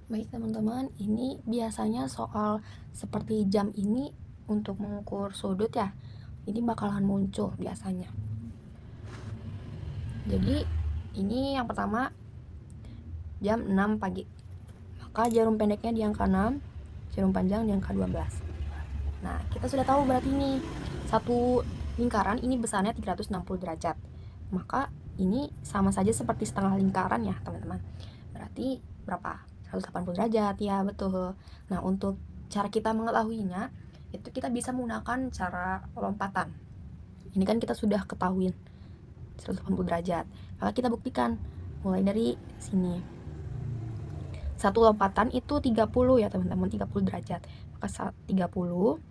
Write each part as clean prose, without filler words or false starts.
Baik teman-teman, ini biasanya soal seperti jam ini untuk mengukur sudut ya. Ini bakalan muncul biasanya. Jadi ini yang pertama jam 6 pagi. Maka jarum pendeknya di angka 6, jarum panjang di angka 12. Nah, kita sudah tahu berarti ini satu lingkaran ini besarnya 360 derajat. Maka ini sama saja seperti setengah lingkaran ya, teman-teman. Berarti berapa? 180 derajat, ya betul. Nah, untuk cara kita mengetahuinya, itu kita bisa menggunakan cara lompatan. Ini kan kita sudah ketahuin 180 derajat. Maka kita buktikan mulai dari sini. Satu lompatan itu 30 ya teman-teman, 30 derajat. Maka 30,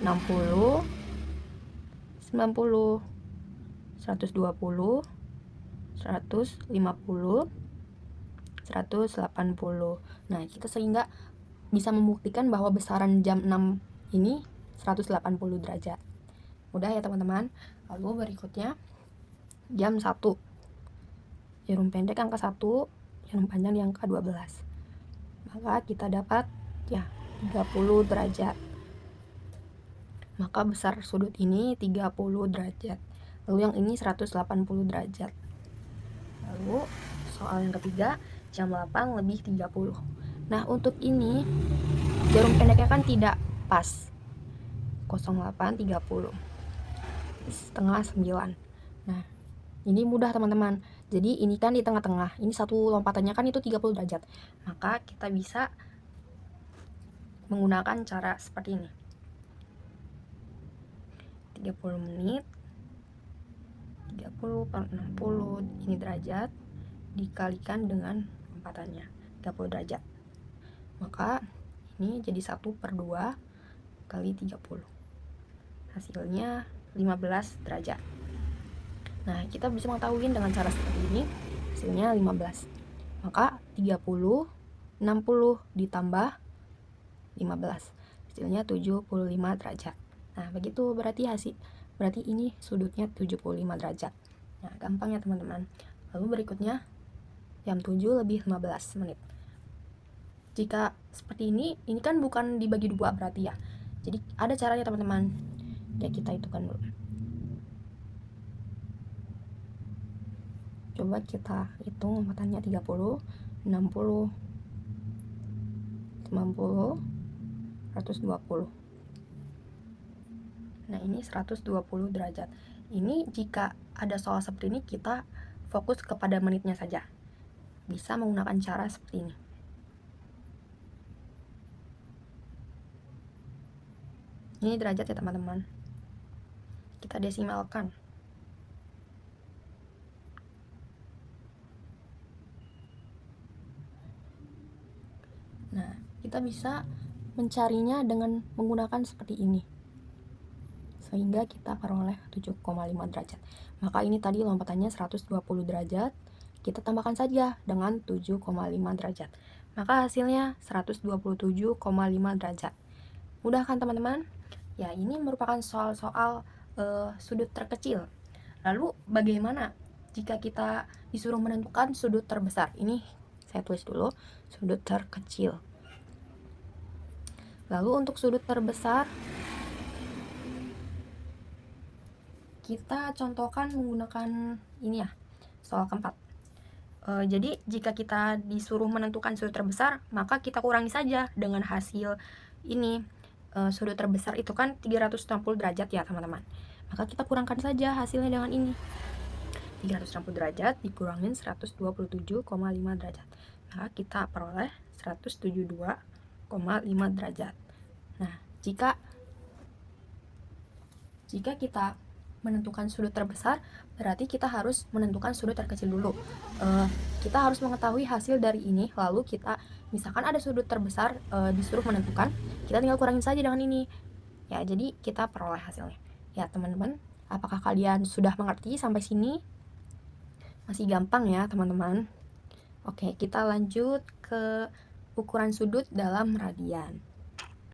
60, 90, 120, 150, 180. Nah, kita sehingga bisa membuktikan bahwa besaran jam 6 ini 180 derajat. Mudah ya teman-teman. Lalu berikutnya jam 1. Jarum pendek angka 1, jarum panjang di angka 12. Maka kita dapat ya 30 derajat. Maka besar sudut ini 30 derajat. Lalu yang ini 180 derajat. Lalu soal yang ketiga, jam 8 lebih 30. Nah, untuk ini jarum pendeknya kan tidak pas. 08.30. Setengah 9. Nah, ini mudah teman-teman. Jadi ini kan di tengah-tengah. Ini satu lompatannya kan itu 30 derajat. Maka kita bisa menggunakan cara seperti ini. 30 menit 30 per 60 ini derajat dikalikan dengan lompatannya 30 derajat. Maka ini jadi 1/2 kali 30. Hasilnya 15 derajat. Nah, kita bisa mengetahui dengan cara seperti ini, hasilnya 15. Maka 30, 60 ditambah 15. Hasilnya 75 derajat. Nah, begitu berarti berarti ini sudutnya 75 derajat. Nah, gampang ya teman-teman. Lalu berikutnya jam 7 lebih 15 menit. Jika seperti ini kan bukan dibagi 2 berarti ya. Jadi ada caranya teman-teman. Ya, kita hitungkan dulu. Coba kita hitung lompatannya 30, 60, 90, 120. Nah, ini 120 derajat. Ini jika ada soal seperti ini, kita fokus kepada menitnya saja. Bisa menggunakan cara seperti ini. Ini derajat ya teman-teman. Kita desimalkan. Nah, kita bisa mencarinya dengan menggunakan seperti ini. Sehingga kita peroleh 7,5 derajat. Maka ini tadi lompatannya 120 derajat. Kita tambahkan saja dengan 7,5 derajat. Maka hasilnya 127,5 derajat. Mudah kan teman-teman? Ya, ini merupakan soal-soal sudut terkecil. Lalu bagaimana jika kita disuruh menentukan sudut terbesar? Ini saya tulis dulu, sudut terkecil. Lalu untuk sudut terbesar, kita contohkan menggunakan ini ya, soal keempat. Jadi jika kita disuruh menentukan sudut terbesar, maka kita kurangi saja dengan hasil ini. Sudut terbesar itu kan 360 derajat ya teman-teman. Maka kita kurangkan saja hasilnya dengan ini. 360 derajat dikurangin 127,5 derajat. Maka kita peroleh 172,5 derajat. Nah, jika kita menentukan sudut terbesar, berarti kita harus menentukan sudut terkecil dulu. Kita harus mengetahui hasil dari ini, lalu kita misalkan ada sudut terbesar disuruh menentukan, kita tinggal kurangin saja dengan ini. Ya, jadi kita peroleh hasilnya. Ya, teman-teman, apakah kalian sudah mengerti sampai sini? Masih gampang ya, teman-teman. Oke, kita lanjut ke ukuran sudut dalam radian.